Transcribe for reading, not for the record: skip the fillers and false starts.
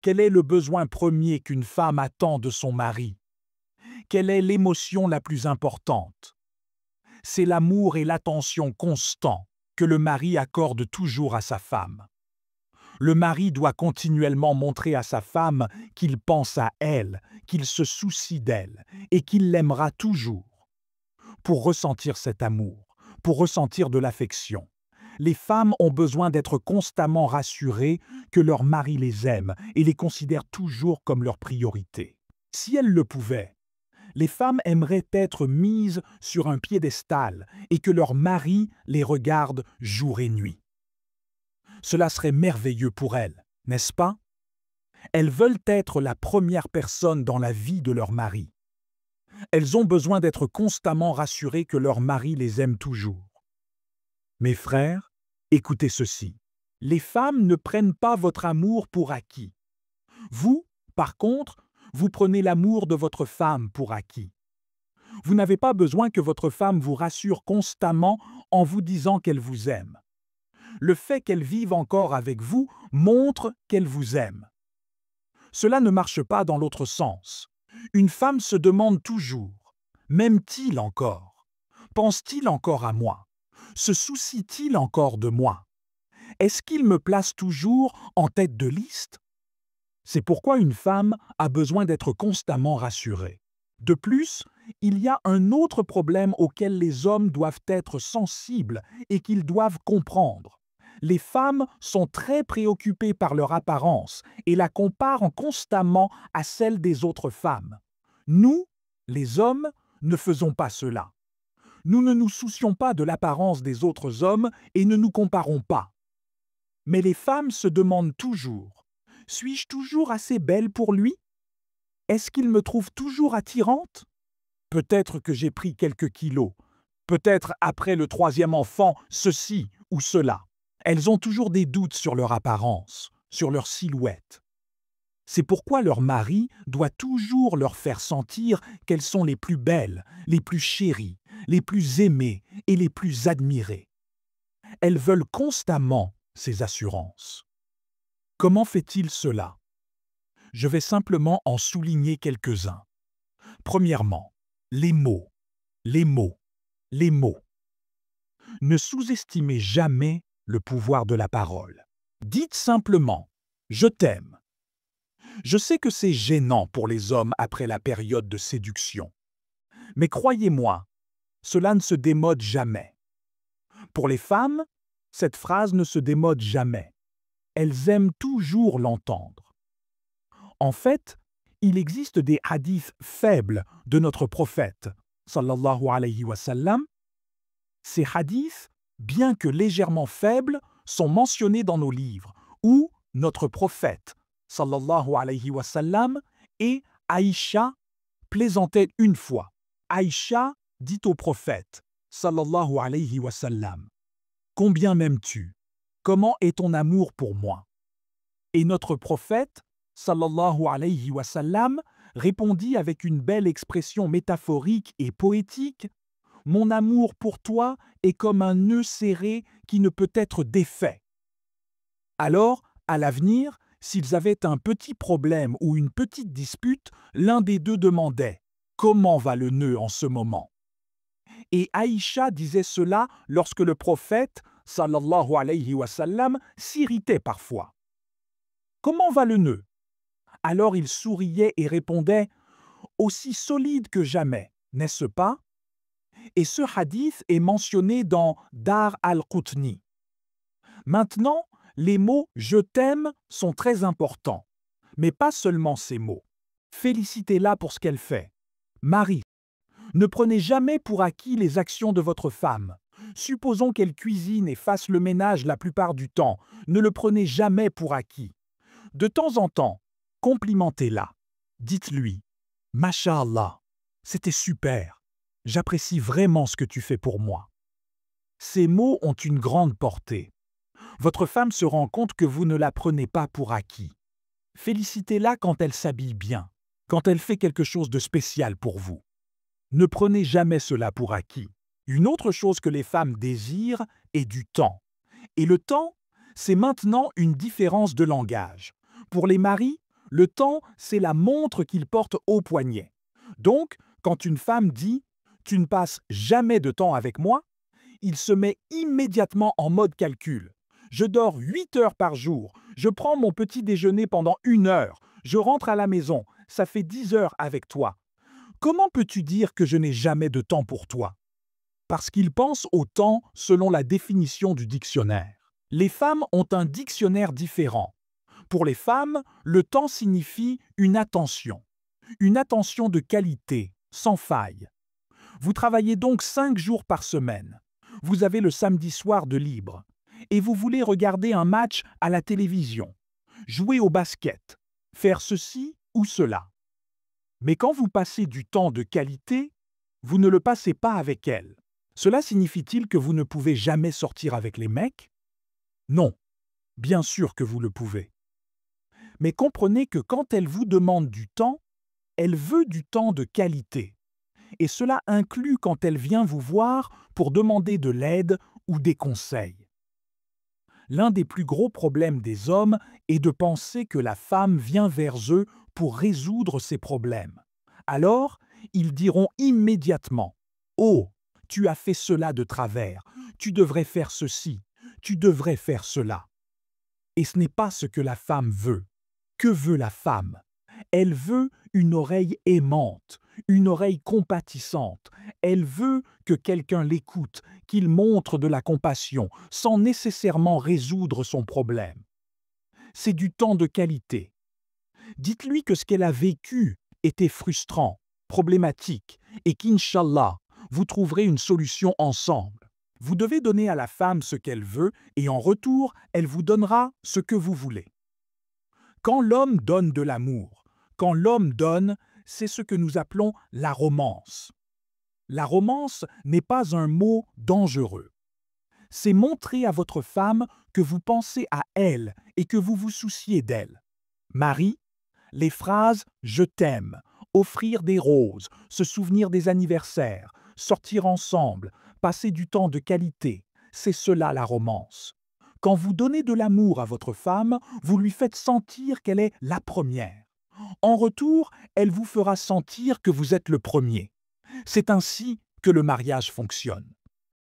Quel est le besoin premier qu'une femme attend de son mari? Quelle est l'émotion la plus importante? C'est l'amour et l'attention constant que le mari accorde toujours à sa femme. Le mari doit continuellement montrer à sa femme qu'il pense à elle, qu'il se soucie d'elle et qu'il l'aimera toujours. Pour ressentir cet amour, pour ressentir de l'affection, les femmes ont besoin d'être constamment rassurées que leur mari les aime et les considère toujours comme leur priorité. Si elles le pouvaient, les femmes aimeraient être mises sur un piédestal et que leur mari les regarde jour et nuit. Cela serait merveilleux pour elles, n'est-ce pas? Elles veulent être la première personne dans la vie de leur mari. Elles ont besoin d'être constamment rassurées que leur mari les aime toujours. Mes frères, écoutez ceci. Les femmes ne prennent pas votre amour pour acquis. Vous, par contre, vous prenez l'amour de votre femme pour acquis. Vous n'avez pas besoin que votre femme vous rassure constamment en vous disant qu'elle vous aime. Le fait qu'elle vive encore avec vous montre qu'elle vous aime. Cela ne marche pas dans l'autre sens. Une femme se demande toujours, m'aime-t-il encore? Pense-t-il encore à moi? Se soucie-t-il encore de moi? Est-ce qu'il me place toujours en tête de liste? C'est pourquoi une femme a besoin d'être constamment rassurée. De plus, il y a un autre problème auquel les hommes doivent être sensibles et qu'ils doivent comprendre. Les femmes sont très préoccupées par leur apparence et la comparent constamment à celle des autres femmes. Nous, les hommes, ne faisons pas cela. Nous ne nous soucions pas de l'apparence des autres hommes et ne nous comparons pas. Mais les femmes se demandent toujours, suis-je toujours assez belle pour lui? Est-ce qu'il me trouve toujours attirante? Peut-être que j'ai pris quelques kilos. Peut-être après le 3e enfant, ceci ou cela. Elles ont toujours des doutes sur leur apparence, sur leur silhouette. C'est pourquoi leur mari doit toujours leur faire sentir qu'elles sont les plus belles, les plus chéries, les plus aimées et les plus admirées. Elles veulent constamment ces assurances. Comment fait-il cela? Je vais simplement en souligner quelques-uns. Premièrement, les mots, les mots, les mots. Ne sous-estimez jamais le pouvoir de la parole. Dites simplement « je t'aime ». Je sais que c'est gênant pour les hommes après la période de séduction. Mais croyez-moi, cela ne se démode jamais. Pour les femmes, cette phrase ne se démode jamais. Elles aiment toujours l'entendre. En fait, il existe des hadiths faibles de notre prophète, sallallahu alayhi wa sallam. Ces hadiths, bien que légèrement faibles, sont mentionnés dans nos livres, où notre prophète, sallallahu alayhi wa sallam, et Aïcha plaisantaient une fois. Aïcha dit au prophète, sallallahu alayhi wa sallam, « Combien m'aimes-tu? Comment est ton amour pour moi ?» Et notre prophète, sallallahu alayhi wa sallam, répondit avec une belle expression métaphorique et poétique, « Mon amour pour toi est comme un nœud serré qui ne peut être défait. » Alors, à l'avenir, s'ils avaient un petit problème ou une petite dispute, l'un des deux demandait « Comment va le nœud en ce moment ?» Et Aïcha disait cela lorsque le prophète, sallallahu alayhi wa sallam, s'irritait parfois. « Comment va le nœud ?» Alors il souriait et répondait « Aussi solide que jamais, n'est-ce pas ?» Et ce hadith est mentionné dans Dar al-Qutni. Maintenant, les mots « je t'aime » sont très importants, mais pas seulement ces mots. Félicitez-la pour ce qu'elle fait. Mari, ne prenez jamais pour acquis les actions de votre femme. Supposons qu'elle cuisine et fasse le ménage la plupart du temps. Ne le prenez jamais pour acquis. De temps en temps, complimentez-la. Dites-lui « Masha'Allah, c'était super. J'apprécie vraiment ce que tu fais pour moi. » Ces mots ont une grande portée. Votre femme se rend compte que vous ne la prenez pas pour acquis. Félicitez-la quand elle s'habille bien, quand elle fait quelque chose de spécial pour vous. Ne prenez jamais cela pour acquis. Une autre chose que les femmes désirent est du temps. Et le temps, c'est maintenant une différence de langage. Pour les maris, Le temps, c'est la montre qu'il porte au poignet. Donc, quand une femme dit « Tu ne passes jamais de temps avec moi », il se met immédiatement en mode calcul. Je dors 8 heures par jour, je prends mon petit déjeuner pendant 1 heure, je rentre à la maison, ça fait 10 heures avec toi. Comment peux-tu dire que je n'ai jamais de temps pour toi? Parce qu'il pense au temps selon la définition du dictionnaire. Les femmes ont un dictionnaire différent. Pour les femmes, le temps signifie une attention de qualité, sans faille. Vous travaillez donc 5 jours par semaine. Vous avez le samedi soir de libre. Et vous voulez regarder un match à la télévision, jouer au basket, faire ceci ou cela. Mais quand vous passez du temps de qualité, vous ne le passez pas avec elle. Cela signifie-t-il que vous ne pouvez jamais sortir avec les mecs? Non, bien sûr que vous le pouvez. Mais comprenez que quand elle vous demande du temps, elle veut du temps de qualité. Et cela inclut quand elle vient vous voir pour demander de l'aide ou des conseils. L'un des plus gros problèmes des hommes est de penser que la femme vient vers eux pour résoudre ses problèmes. Alors, ils diront immédiatement « Oh, tu as fait cela de travers, tu devrais faire ceci, tu devrais faire cela. » Et ce n'est pas ce que la femme veut. Que veut la femme? Elle veut une oreille aimante, une oreille compatissante. Elle veut que quelqu'un l'écoute, qu'il montre de la compassion, sans nécessairement résoudre son problème. C'est du temps de qualité. Dites-lui que ce qu'elle a vécu était frustrant, problématique, et qu'Inch'Allah, vous trouverez une solution ensemble. Vous devez donner à la femme ce qu'elle veut, et en retour, elle vous donnera ce que vous voulez. Quand l'homme donne de l'amour, quand l'homme donne, c'est ce que nous appelons la romance. La romance n'est pas un mot dangereux. C'est montrer à votre femme que vous pensez à elle et que vous vous souciez d'elle. Marie, les phrases « je t'aime », offrir des roses, se souvenir des anniversaires, sortir ensemble, passer du temps de qualité, c'est cela la romance. Quand vous donnez de l'amour à votre femme, vous lui faites sentir qu'elle est la première. En retour, elle vous fera sentir que vous êtes le premier. C'est ainsi que le mariage fonctionne.